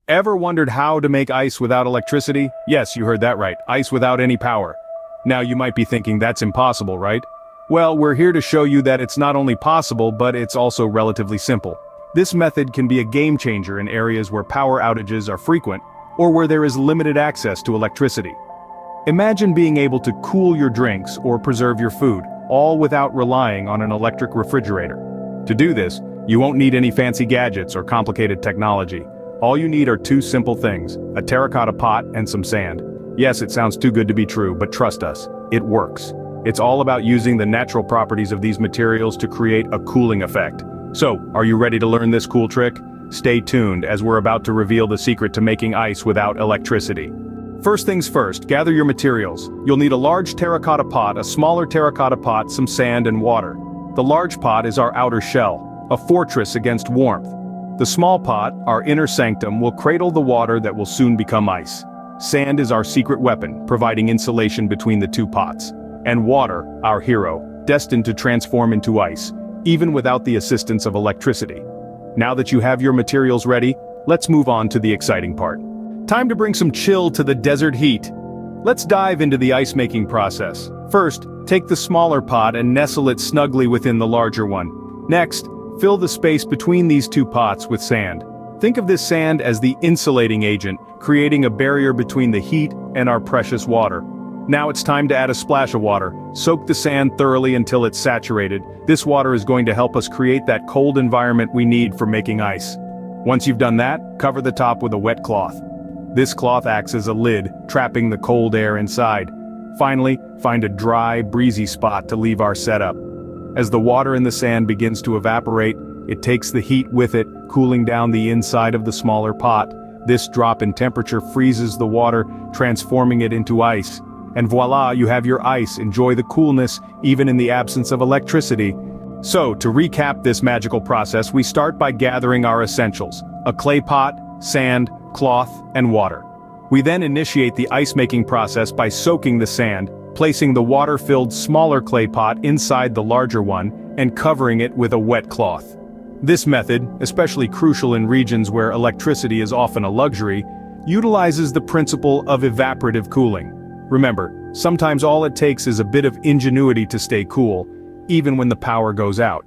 Ever wondered how to make ice without electricity? Yes, you heard that right, ice without any power. Now you might be thinking that's impossible, right? Well, we're here to show you that it's not only possible, but it's also relatively simple. This method can be a game changer in areas where power outages are frequent, or where there is limited access to electricity. Imagine being able to cool your drinks or preserve your food, all without relying on an electric refrigerator. To do this, you won't need any fancy gadgets or complicated technology. All you need are two simple things, a terracotta pot and some sand. Yes, it sounds too good to be true, but trust us, it works. It's all about using the natural properties of these materials to create a cooling effect. So, are you ready to learn this cool trick? Stay tuned as we're about to reveal the secret to making ice without electricity. First things first, gather your materials. You'll need a large terracotta pot, a smaller terracotta pot, some sand and water. The large pot is our outer shell, a fortress against warmth. The small pot, our inner sanctum, will cradle the water that will soon become ice. Sand is our secret weapon, providing insulation between the two pots. And water, our hero, destined to transform into ice, even without the assistance of electricity. Now that you have your materials ready, let's move on to the exciting part. Time to bring some chill to the desert heat. Let's dive into the ice-making process. First, take the smaller pot and nestle it snugly within the larger one. Next, fill the space between these two pots with sand. Think of this sand as the insulating agent, creating a barrier between the heat and our precious water. Now it's time to add a splash of water. Soak the sand thoroughly until it's saturated. This water is going to help us create that cold environment we need for making ice. Once you've done that, cover the top with a wet cloth. This cloth acts as a lid, trapping the cold air inside. Finally, find a dry, breezy spot to leave our setup. As the water in the sand begins to evaporate, it takes the heat with it, cooling down the inside of the smaller pot. This drop in temperature freezes the water, transforming it into ice. And voila, you have your ice. Enjoy the coolness, even in the absence of electricity. So, to recap this magical process, we start by gathering our essentials: a clay pot, sand, cloth, and water. We then initiate the ice-making process by soaking the sand, placing the water-filled smaller clay pot inside the larger one, and covering it with a wet cloth. This method, especially crucial in regions where electricity is often a luxury, utilizes the principle of evaporative cooling. Remember, sometimes all it takes is a bit of ingenuity to stay cool, even when the power goes out.